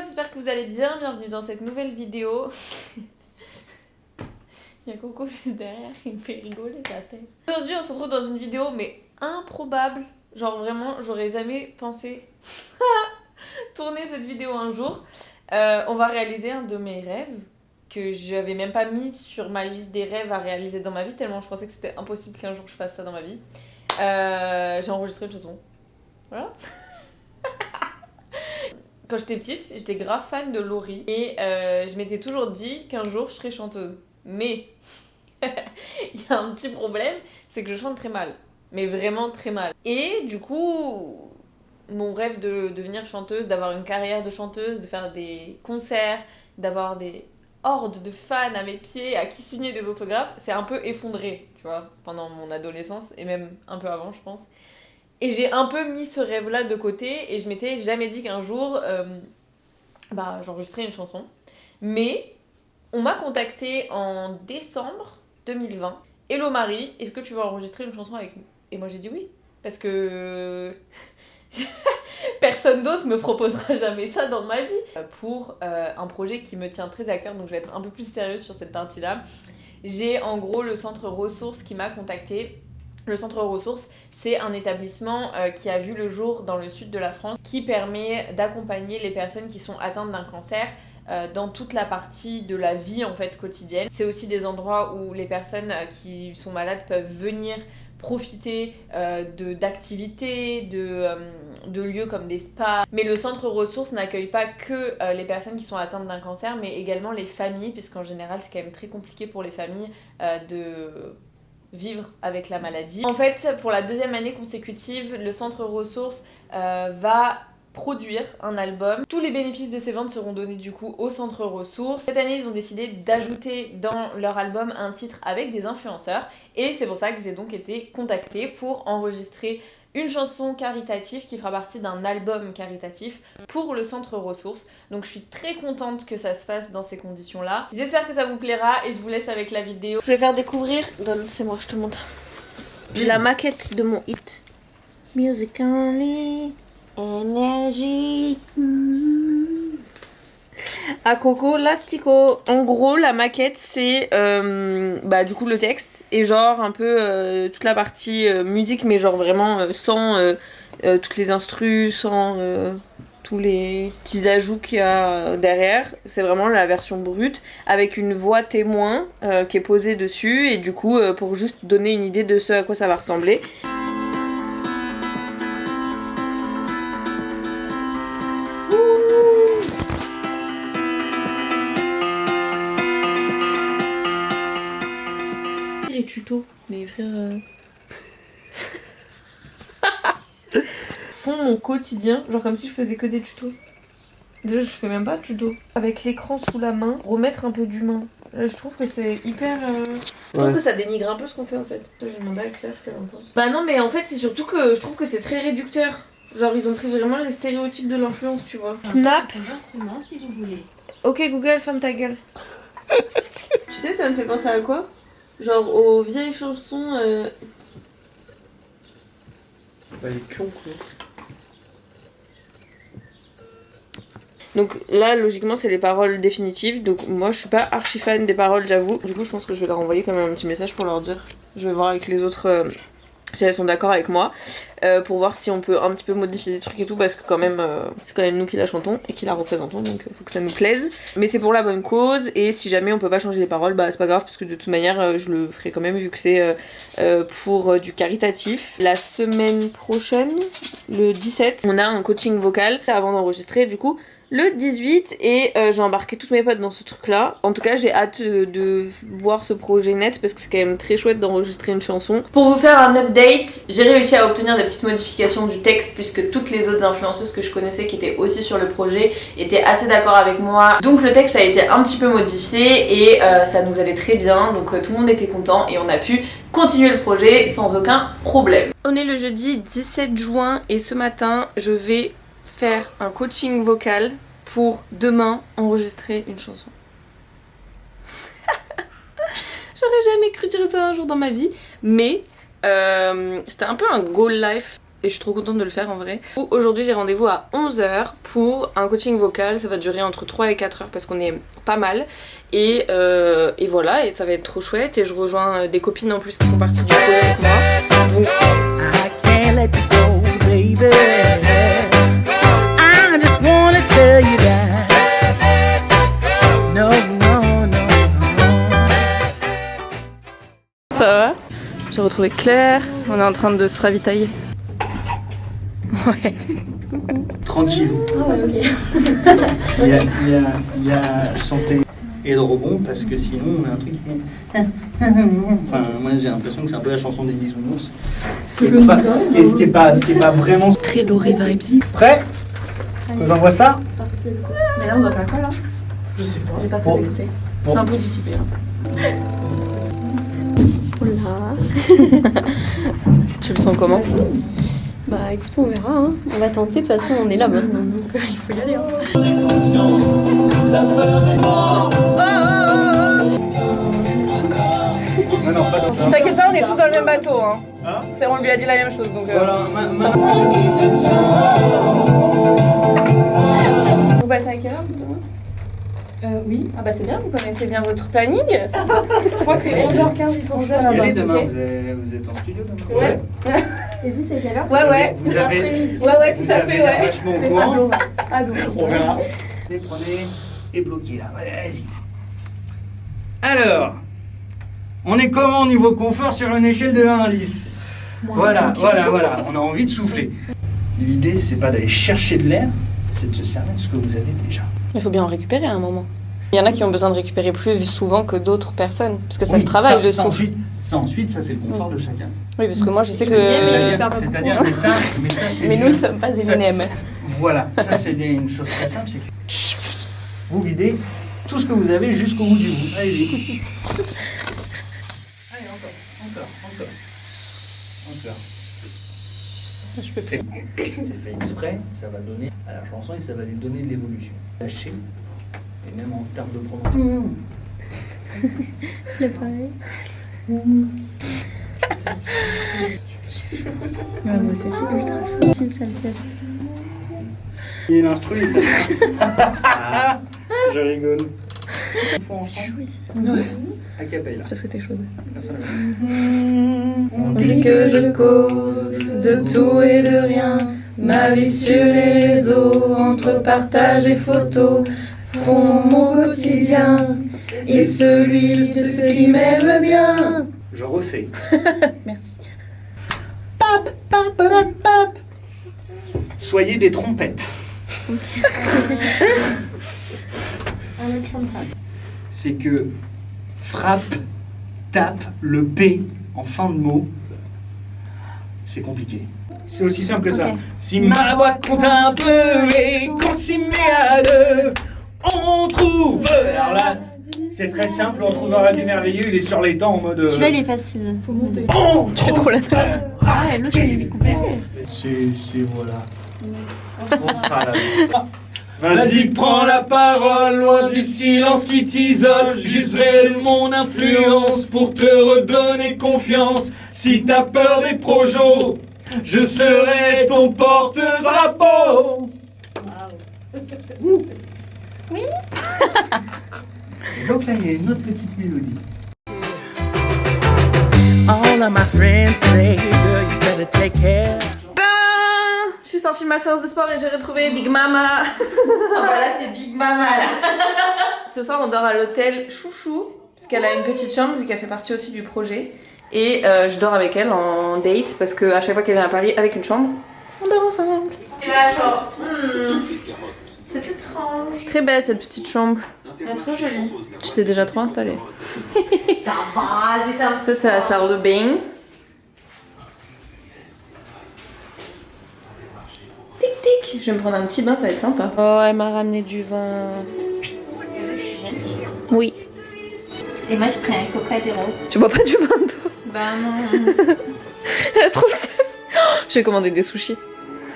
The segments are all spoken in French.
j'espère que vous allez bien, bienvenue dans cette nouvelle vidéo. Il y a Coco juste derrière, il me fait rigoler sa tête. Aujourd'hui on se retrouve dans une vidéo mais improbable. Genre vraiment, j'aurais jamais pensé tourner cette vidéo un jour. On va réaliser un de mes rêves que j'avais même pas mis sur ma liste des rêves à réaliser dans ma vie, tellement je pensais que c'était impossible qu'un jour je fasse ça dans ma vie. J'ai enregistré une chanson. Voilà. Quand j'étais petite, j'étais grave fan de Laurie et je m'étais toujours dit qu'un jour je serais chanteuse. Mais il y a un petit problème, c'est que je chante très mal. Mais vraiment très mal. Et du coup, mon rêve de devenir chanteuse, d'avoir une carrière de chanteuse, de faire des concerts, d'avoir des hordes de fans à mes pieds, à qui signer des autographes, c'est un peu effondré, tu vois, pendant mon adolescence et même un peu avant, je pense. Et j'ai un peu mis ce rêve-là de côté et je m'étais jamais dit qu'un jour, j'enregistrerais une chanson. Mais on m'a contacté en décembre 2020. Hello Marie, est-ce que tu veux enregistrer une chanson avec nous? Et moi j'ai dit oui, parce que personne d'autre me proposera jamais ça dans ma vie. Pour un projet qui me tient très à cœur, donc je vais être un peu plus sérieuse sur cette partie-là. J'ai en gros le centre ressources qui m'a contacté. Le centre ressources, c'est un établissement qui a vu le jour dans le sud de la France, qui permet d'accompagner les personnes qui sont atteintes d'un cancer dans toute la partie de la vie en fait quotidienne. C'est aussi des endroits où les personnes qui sont malades peuvent venir profiter d'activités, de lieux comme des spas. Mais le centre ressources n'accueille pas que les personnes qui sont atteintes d'un cancer, mais également les familles, puisqu'en général c'est quand même très compliqué pour les familles de vivre avec la maladie. En fait, pour la deuxième année consécutive, le centre ressources va produire un album. Tous les bénéfices de ces ventes seront donnés du coup au centre ressources. Cette année, ils ont décidé d'ajouter dans leur album un titre avec des influenceurs et c'est pour ça que j'ai donc été contactée pour enregistrer une chanson caritative qui fera partie d'un album caritatif pour le centre ressources. Donc je suis très contente que ça se fasse dans ces conditions-là. J'espère que ça vous plaira et je vous laisse avec la vidéo. Je vais faire découvrir, c'est moi, je te montre, la maquette de mon hit. Music only, énergie. À Coco Lastico. En gros, la maquette, c'est du coup le texte et genre un peu toute la partie musique, mais genre vraiment sans toutes les instrus, sans tous les petits ajouts qu'il y a derrière. C'est vraiment la version brute avec une voix témoin qui est posée dessus et du coup pour juste donner une idée de ce à quoi ça va ressembler. Les tutos, mais frère font mon quotidien, genre comme si je faisais que des tutos. Déjà je fais même pas de tutos. Avec l'écran sous la main, remettre un peu d'humain. Là, je trouve que c'est hyper je trouve que ça dénigre un peu ce qu'on fait en fait. J'ai demandé à Claire ce qu'elle en pense. Bah non mais en fait c'est surtout que je trouve que c'est très réducteur. Genre ils ont pris vraiment les stéréotypes de l'influence, tu vois. Snap. C'est un instrument si vous voulez. Ok Google, ferme ta gueule. Tu sais ça me fait penser à quoi? Genre aux vieilles chansons Bah, il est con quoi. Donc là logiquement c'est les paroles définitives. Donc moi je suis pas archi fan des paroles, j'avoue. Du coup je pense que je vais leur envoyer quand même un petit message pour leur dire. Je vais voir avec les autres si elles sont d'accord avec moi, pour voir si on peut un petit peu modifier des trucs et tout, parce que quand même c'est quand même nous qui la chantons et qui la représentons, donc faut que ça nous plaise. Mais c'est pour la bonne cause et si jamais on peut pas changer les paroles, bah c'est pas grave parce que de toute manière je le ferai quand même vu que c'est pour du caritatif. La semaine prochaine, le 17, on a un coaching vocal avant d'enregistrer du coup le 18 et j'ai embarqué toutes mes potes dans ce truc là. En tout cas j'ai hâte de voir ce projet net parce que c'est quand même très chouette d'enregistrer une chanson. Pour vous faire un update, j'ai réussi à obtenir des petites modifications du texte puisque toutes les autres influenceuses que je connaissais qui étaient aussi sur le projet étaient assez d'accord avec moi. Donc le texte a été un petit peu modifié et ça nous allait très bien, donc tout le monde était content et on a pu continuer le projet sans aucun problème. On est le jeudi 17 juin et ce matin je vais faire un coaching vocal pour demain enregistrer une chanson. J'aurais jamais cru dire ça un jour dans ma vie, mais c'était un peu un goal life et je suis trop contente de le faire en vrai. Aujourd'hui j'ai rendez-vous à 11h pour un coaching vocal, ça va durer entre 3 et 4 heures parce qu'on est pas mal. Et voilà, et ça va être trop chouette et je rejoins des copines en plus qui sont parties du coup avec moi. Donc... I can't let you go, baby. I just wanna tell you that. No, no, no, no. Ça va? J'ai retrouvé Claire, on est en train de se ravitailler. Ouais. Tranquille. Oh, ok. Il y a santé et de rebond parce que sinon on a un truc qui... Enfin moi j'ai l'impression que c'est un peu la chanson des bisounours. Ce qui est pas vraiment... Très Laurie vibes. Prêt? Que j'envoie ça? C'est parti. Mais là on doit faire quoi là? Je sais pas. J'ai pas fait écouter. Je suis un peu dissipée. Oula. Tu le sens comment? Bah écoute, on verra, hein. On va tenter, de toute façon on est là maintenant, donc il faut y aller. Hein. Non, pas dans ça. T'inquiète pas, on est tous dans le même bateau. Hein. On lui a dit la même chose, donc... Voilà, Vous passez à quelle heure oui. Ah bah c'est bien, vous connaissez bien votre planning. Je crois que c'est 11h15, il faut que je sois là-bas. demain, Okay. vous êtes en studio demain? Ouais. Et vous, c'est quelle heure? Ouais. Vous avez Ouais, tout à fait, ouais. vachement au courant. On verra. Les prenez et bloquez là. Vas-y. Alors, on est comment au niveau confort sur une échelle de 1 à 10? Voilà. On a envie de souffler. L'idée, c'est pas d'aller chercher de l'air, c'est de se servir de ce que vous avez déjà. Il faut bien en récupérer à un moment. Il y en a qui ont besoin de récupérer plus souvent que d'autres personnes, parce que ça se travaille le souffle. Ensuite, ça c'est le confort de chacun. Oui, parce que moi je sais que... C'est-à-dire, mais ça c'est... Mais nous ne sommes pas Eminem. Voilà, ça c'est une chose très simple, c'est que vous videz tout ce que vous avez jusqu'au bout du bout. Allez-y. Allez, encore. Je peux plus. C'est fait exprès, ça va donner à la chanson et ça va lui donner de l'évolution. Lâcher, et même en termes de prononciation. C'est pareil. Ouais, moi aussi. Je suis ultra fou, j'ai ça le test. Il y a l'instru et ça. Je rigole. Ouais. A cappella. C'est parce que t'es chaude. Personne On dit que je cause de tout et de rien. Ma vie sur les réseaux, entre partage et photos, font mon quotidien et celui de ceux qui m'aiment bien. Je refais. Merci. Soyez des trompettes. C'est que frappe, tape le P en fin de mot. C'est compliqué. C'est aussi simple que ça. Si ma voix compte un peu et qu'on s'y met à deux, on trouvera la... C'est très simple, on trouvera du merveilleux, il est sur les temps en mode... Celui-là il est facile. Faut monter. Tu fais trop la tête. Ah ouais, l'autre il est compliqué. C'est voilà. On sera là. Vas-y, prends la parole, loin du silence qui t'isole. J'userai de mon influence pour te redonner confiance. Si t'as peur des projos, je serai ton porte-drapeau. Oui. Et donc là, il y a une autre petite mélodie. All of my friends say, girl, you better take care. Je suis sortie de ma séance de sport et j'ai retrouvé Big Mama. Voilà, c'est Big Mama là. Ce soir, on dort à l'hôtel Chouchou, parce qu'elle a une petite chambre, vu qu'elle fait partie aussi du projet. Et je dors avec elle en date, parce qu'à chaque fois qu'elle vient à Paris avec une chambre, on dort ensemble. Et là, genre, c'est étrange. Très belle cette petite chambre. Elle est trop jolie. Tu t'es déjà trop installée. Ça va, j'ai fait un petit... Ça, c'est la salle de bain. Tic tic. Je vais me prendre un petit bain, ça va être sympa. Oh, elle m'a ramené du vin. Oui. Et moi, je prends un Coca Zéro. Tu bois pas du vin, toi? Bah non. Elle a trop le seum. Je vais commander des sushis.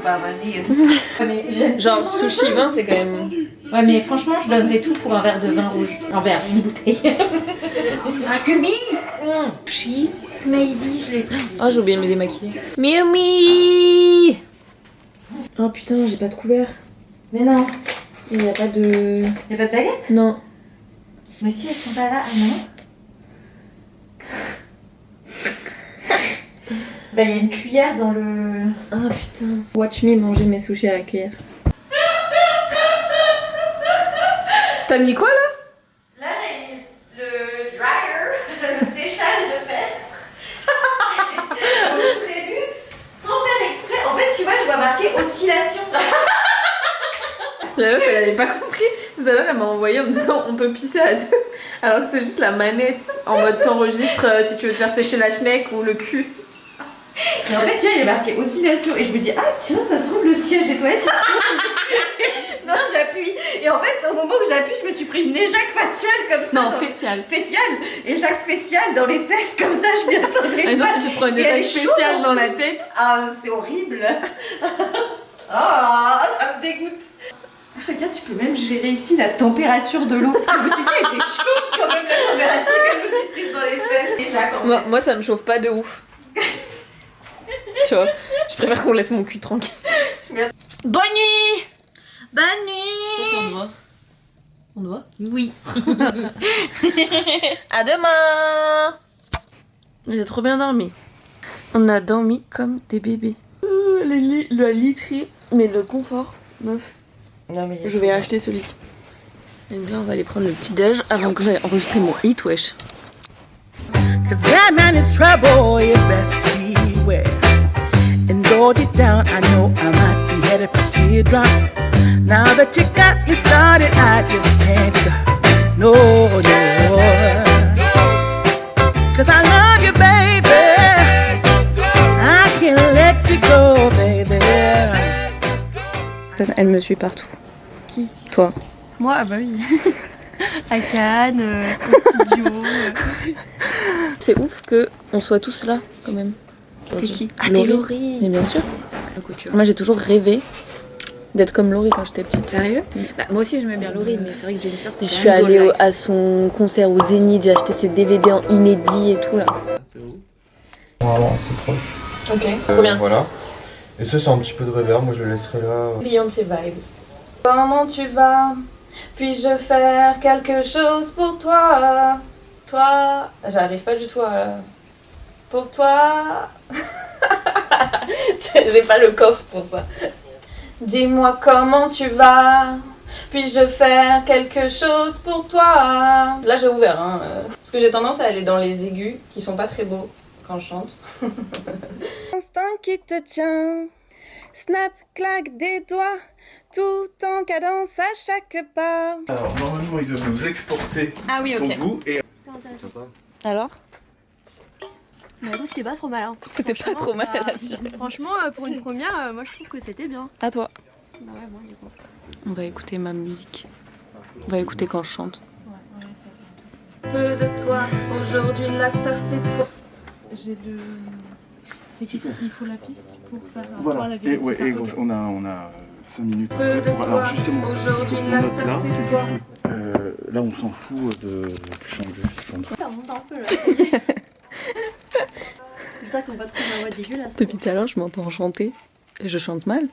Bah vas-y. Mais j'aime Genre sushi vin, c'est quand même... Ouais, mais franchement, je donnerais tout pour un verre de vin rouge. Un verre, une bouteille. Un cubi. She, maybe, je l'ai. Oh, j'ai oublié de me démaquiller. Miumi. Oh putain, j'ai pas de couvert. Mais non. Il y a pas de... Y'a pas de baguette? Non. Mais si, elles sont pas là. Ah non. Bah, il y a une cuillère dans le... Ah putain. Watch me manger mes sushis à la cuillère. T'as mis quoi là? Là, j'ai mis le dryer, le séchage de fesses. Au début, sans faire exprès. En fait, tu vois, je vois marquer oscillation. La meuf elle avait pas compris. Tout à l'heure elle m'a envoyé en me disant on peut pisser à deux. Alors que c'est juste la manette en mode t'enregistres si tu veux te faire sécher la schneck ou le cul. Et en fait, tu vois, il est marqué oscillation. Et je me dis, ah tiens, ça se trouve le siège des toilettes. Non, j'appuie. Et en fait, au moment où j'appuie, je me suis pris une éjac faciale comme ça. Non, faciale. Faciale. Éjac faciale dans les fesses comme ça, je m'y attendais Ah non, pas. si tu prends une Et elle éjac est chaude, spéciale en dans la plus. tête. Ah, c'est horrible. Ah, ça me dégoûte. Regarde, tu peux même gérer ici la température de l'eau. Parce que je me suis dit, elle était chaude quand même, la température qu'elle me suis prise dans les fesses. Éjac en fait. Moi ça me chauffe pas de ouf. Tu vois, je préfère qu'on laisse mon cul tranquille. Bonne nuit. Bonne nuit. On te voit. On te voit? Oui. À demain. J'ai trop bien dormi. On a dormi comme des bébés. La literie, mais le confort, meuf. Non, mais Je vais acheter ce lit. Et là, on va aller prendre le petit déj avant que j'aille enregistrer mon hit, wesh. Cause that man is trouble, you best beware. And though deep down, I know I might be headed for teardrops. Now that you got me started, I just can't stop. No, no. Cause I love you, baby. I can't let you go, baby. Elle me suit partout. Qui? Toi. Moi, ah bah oui. À Cannes, au studio. C'est ouf que on soit tous là, quand même. T'es qui? Ah, t'es Laurie. Mais bien sûr. Moi, j'ai toujours rêvé d'être comme Laurie quand j'étais petite. Sérieux? Bah, moi aussi j'aimais bien Laurie, mais c'est vrai que Jennifer c'est Je suis allée à son concert au Zénith, j'ai acheté ses DVD en inédit et tout là. Voilà, c'est proche. Ok, trop bien. Voilà. Et ça, c'est un petit peu de reverb, moi je le laisserai là. Beyoncé vibes. Comment tu vas? Puis-je faire quelque chose pour toi? Toi, j'arrive pas du tout à... Pour toi... J'ai pas le coffre pour ça. Dis-moi comment tu vas? Puis-je faire quelque chose pour toi? Là j'ai ouvert, hein, parce que j'ai tendance à aller dans les aigus qui sont pas très beaux quand je chante. Instinct qui te tient, snap, claque des doigts, tout en cadence à chaque pas. Alors, normalement, il doit nous exporter Ah oui, pour ok. vous. Et... Alors? Mais du coup c'était pas trop mal hein. C'était pas trop mal à dire. Franchement pour une première, moi je trouve que c'était bien. À toi. Bah ouais, moi du coup. On va écouter ma musique. On va écouter quand je chante. Peu de toi, aujourd'hui la star c'est toi. J'ai de... C'est qu'il faut, il faut la piste pour faire Voilà, la et, vidéo. ouais, c'est ça, et ok. on a 5 minutes. Peu de Alors toi, justement, aujourd'hui on la note star là, c'est c'est toi. là on s'en fout de chanter juste chanter. Ça remonte un peu là. J'espère qu'on va trouver ma voix dégueulasse. Depuis tout à l'heure je m'entends chanter et je chante mal.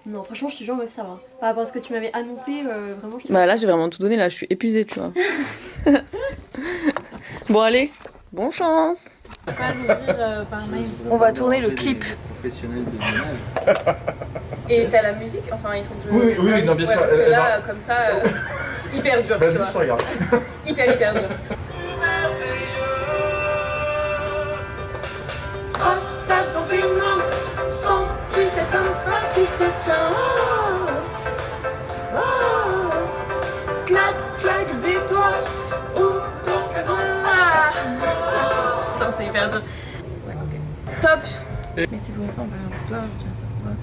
Non franchement je te jure meuf ça va. Par rapport à ce que tu m'avais annoncé, vraiment je te Bah là j'ai vraiment tout donné, là je suis épuisée tu vois. Bon allez, bonne chance. Pas l'ouvrir par mail. On va tourner le clip. Professionnel de ménage. Et t'as la musique, enfin il faut que je... Oui, oui, oui, non, bien sûr, Parce que elle là comme ça, hyper dur tu Vas-y, vois. je te regarde. Hyper dur. Tape dans tes mains, sens-tu cet instinct qui te tient? Snap, claque des doigts, ou ton cadence. Putain c'est hyper dur. Ouais ok. Top. Merci pour une fois, on va toi, ça se doit.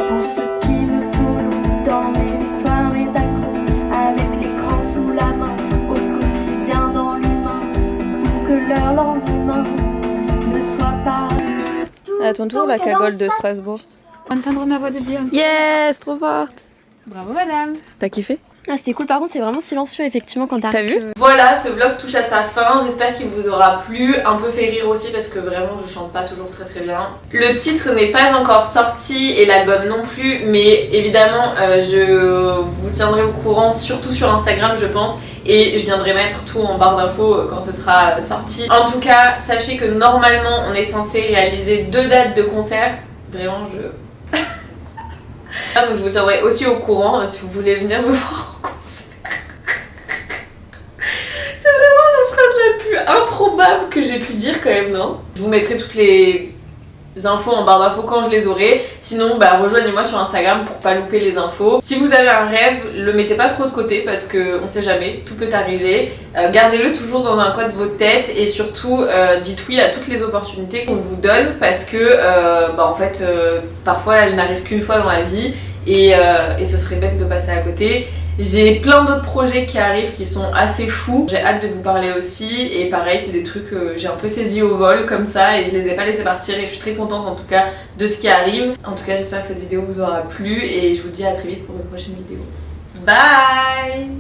Pour ce qui me fout dans mes victoires, mes accros, avec l'écran sous la main, au quotidien dans l'humain, pour que leur lendemain ne soit pas. À ton tour, la cagole de Strasbourg. Entendre ma voix de Beyoncé. Yes, trop forte. Bravo madame. T'as kiffé? Ah, c'était cool, par contre, c'est vraiment silencieux, effectivement, quand T'as vu? Voilà, ce vlog touche à sa fin, j'espère qu'il vous aura plu, un peu fait rire aussi parce que vraiment je chante pas toujours très bien. Le titre n'est pas encore sorti et l'album non plus, mais évidemment je vous tiendrai au courant, surtout sur Instagram je pense, et je viendrai mettre tout en barre d'infos quand ce sera sorti. En tout cas, sachez que normalement on est censé réaliser 2 dates de concert, vraiment je... Donc je vous tiendrai aussi au courant si vous voulez venir me voir en concert. C'est vraiment la phrase la plus improbable que j'ai pu dire quand même, non? Je vous mettrai toutes les infos en barre d'infos quand je les aurai. Sinon, bah rejoignez-moi sur Instagram pour pas louper les infos. Si vous avez un rêve, le mettez pas trop de côté parce que on sait jamais, tout peut arriver. Gardez-le toujours dans un coin de votre tête et surtout dites oui à toutes les opportunités qu'on vous donne parce que en fait parfois elles n'arrivent qu'une fois dans la vie et ce serait bête de passer à côté. J'ai plein d'autres projets qui arrivent qui sont assez fous. J'ai hâte de vous parler aussi et pareil c'est des trucs que j'ai un peu saisis au vol comme ça et je les ai pas laissés partir et je suis très contente en tout cas de ce qui arrive. En tout cas j'espère que cette vidéo vous aura plu et je vous dis à très vite pour une prochaine vidéo. Bye!